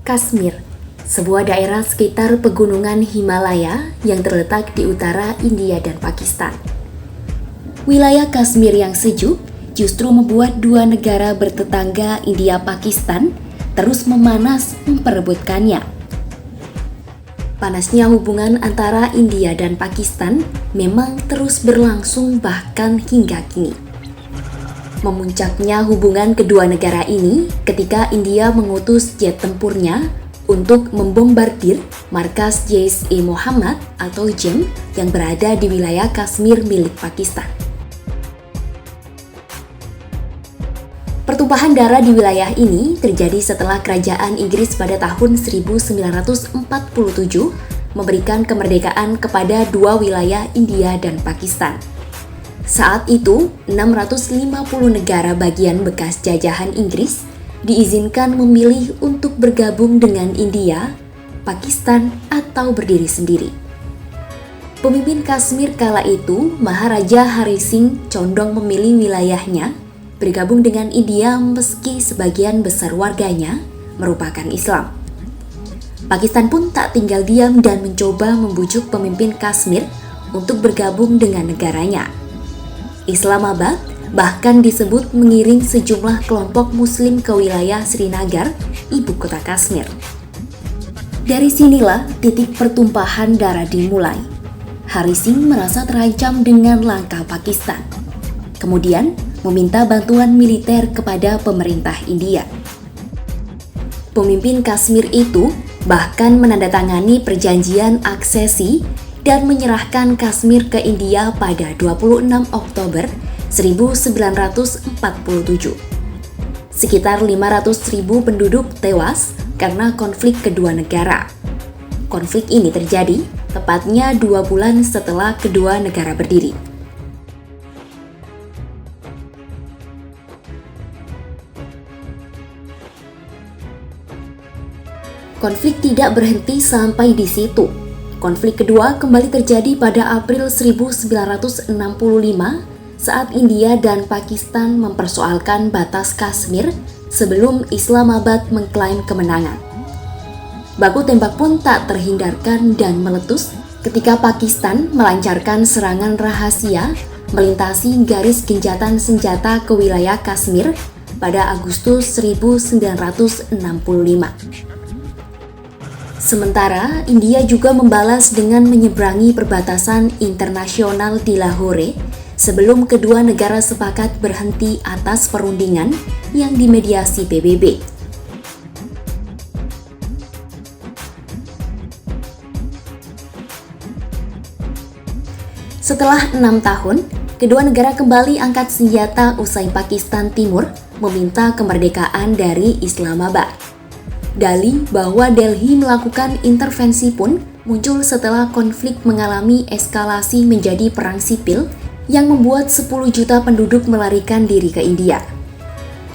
Kashmir, sebuah daerah sekitar pegunungan Himalaya yang terletak di utara India dan Pakistan. Wilayah Kashmir yang sejuk justru membuat dua negara bertetangga India-Pakistan terus memanas memperebutkannya. Panasnya hubungan antara India dan Pakistan memang terus berlangsung bahkan hingga kini. Memuncaknya hubungan kedua negara ini ketika India mengutus jet tempurnya untuk membombardir markas Jaish-e-Mohammed atau JEM yang berada di wilayah Kashmir milik Pakistan. Pertumpahan darah di wilayah ini terjadi setelah kerajaan Inggris pada tahun 1947 memberikan kemerdekaan kepada dua wilayah India dan Pakistan. Saat itu, 650 negara bagian bekas jajahan Inggris diizinkan memilih untuk bergabung dengan India, Pakistan, atau berdiri sendiri. Pemimpin Kashmir kala itu, Maharaja Hari Singh, condong memilih wilayahnya bergabung dengan India meski sebagian besar warganya merupakan Islam. Pakistan pun tak tinggal diam dan mencoba membujuk pemimpin Kashmir untuk bergabung dengan negaranya. Islamabad bahkan disebut mengiring sejumlah kelompok Muslim ke wilayah Srinagar, ibu kota Kashmir. Dari sinilah titik pertumpahan darah dimulai. Hari Singh merasa terancam dengan langkah Pakistan. Kemudian meminta bantuan militer kepada pemerintah India. Pemimpin Kashmir itu bahkan menandatangani perjanjian aksesi dan menyerahkan Kashmir ke India pada 26 Oktober 1947. Sekitar 500.000 penduduk tewas karena konflik kedua negara. Konflik ini terjadi tepatnya 2 bulan setelah kedua negara berdiri. Konflik tidak berhenti sampai di situ. Konflik kedua kembali terjadi pada April 1965 saat India dan Pakistan mempersoalkan batas Kashmir sebelum Islamabad mengklaim kemenangan. Baku tembak pun tak terhindarkan dan meletus ketika Pakistan melancarkan serangan rahasia melintasi garis gencatan senjata ke wilayah Kashmir pada Agustus 1965. Sementara, India juga membalas dengan menyeberangi perbatasan internasional di Lahore sebelum kedua negara sepakat berhenti atas perundingan yang dimediasi PBB. Setelah 6 tahun, kedua negara kembali angkat senjata usai Pakistan Timur meminta kemerdekaan dari Islamabad. Dalih bahwa Delhi melakukan intervensi pun muncul setelah konflik mengalami eskalasi menjadi perang sipil yang membuat 10 juta penduduk melarikan diri ke India.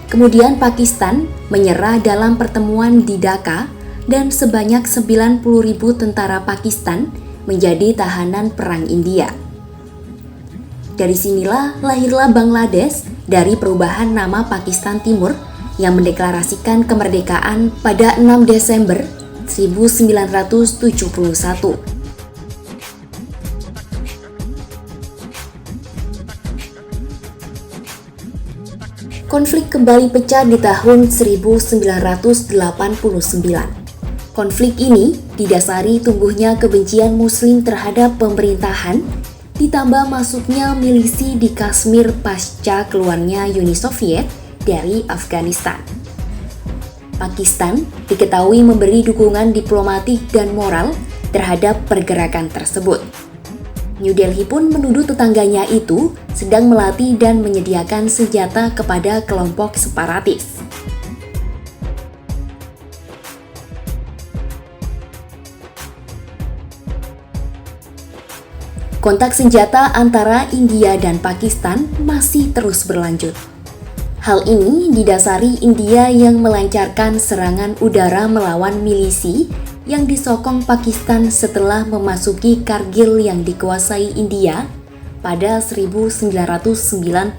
Kemudian Pakistan menyerah dalam pertemuan di Dhaka dan sebanyak 90.000 tentara Pakistan menjadi tahanan perang India. Dari sinilah lahirlah Bangladesh dari perubahan nama Pakistan Timur yang mendeklarasikan kemerdekaan pada 6 Desember 1971. Konflik kembali pecah di tahun 1989. Konflik ini didasari tumbuhnya kebencian Muslim terhadap pemerintahan, ditambah masuknya milisi di Kashmir pasca keluarnya Uni Soviet dari Afghanistan. Pakistan diketahui memberi dukungan diplomatik dan moral terhadap pergerakan tersebut. New Delhi pun menuduh tetangganya itu sedang melatih dan menyediakan senjata kepada kelompok separatis. Kontak senjata antara India dan Pakistan masih terus berlanjut. Hal ini didasari India yang melancarkan serangan udara melawan milisi yang disokong Pakistan setelah memasuki Kargil yang dikuasai India pada 1999.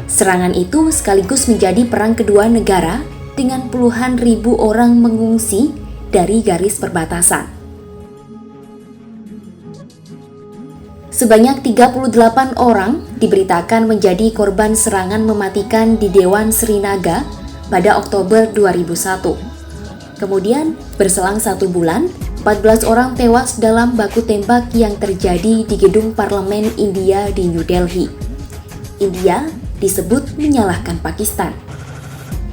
Serangan itu sekaligus menjadi perang kedua negara dengan puluhan ribu orang mengungsi dari garis perbatasan. Sebanyak 38 orang diberitakan menjadi korban serangan mematikan di Dewan Srinaga pada Oktober 2001. Kemudian, berselang 1 bulan, 14 orang tewas dalam baku tembak yang terjadi di gedung parlemen India di New Delhi. India disebut menyalahkan Pakistan.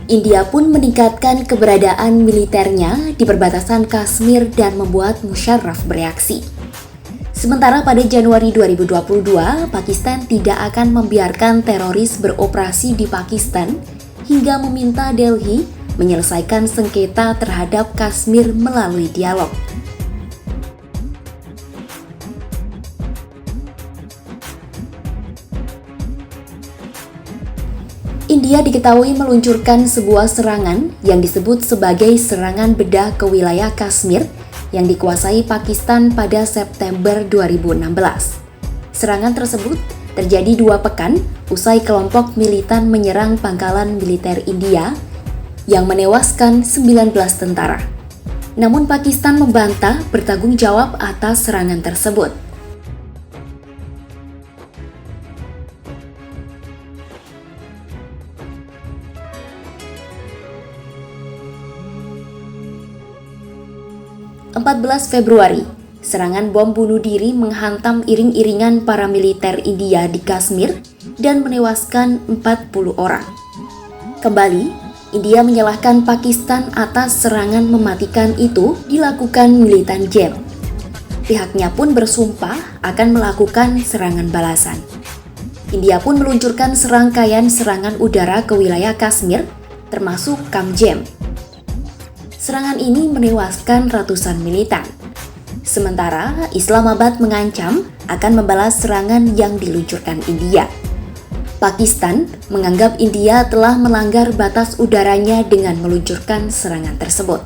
India pun meningkatkan keberadaan militernya di perbatasan Kashmir dan membuat Musharraf bereaksi. Sementara pada Januari 2022, Pakistan tidak akan membiarkan teroris beroperasi di Pakistan hingga meminta Delhi menyelesaikan sengketa terhadap Kashmir melalui dialog. India diketahui meluncurkan sebuah serangan yang disebut sebagai serangan bedah ke wilayah Kashmir yang dikuasai Pakistan pada September 2016. Serangan tersebut terjadi 2 pekan usai kelompok militan menyerang pangkalan militer India yang menewaskan 19 tentara. Namun Pakistan membantah bertanggung jawab atas serangan tersebut. Februari, serangan bom bunuh diri menghantam iring-iringan para militer India di Kashmir dan menewaskan 40 orang. Kembali, India menyalahkan Pakistan atas serangan mematikan itu dilakukan militan JAM. Pihaknya pun bersumpah akan melakukan serangan balasan. India pun meluncurkan serangkaian serangan udara ke wilayah Kashmir, termasuk kamp JAM. Serangan ini menewaskan ratusan militan. Sementara Islamabad mengancam akan membalas serangan yang diluncurkan India. Pakistan menganggap India telah melanggar batas udaranya dengan meluncurkan serangan tersebut.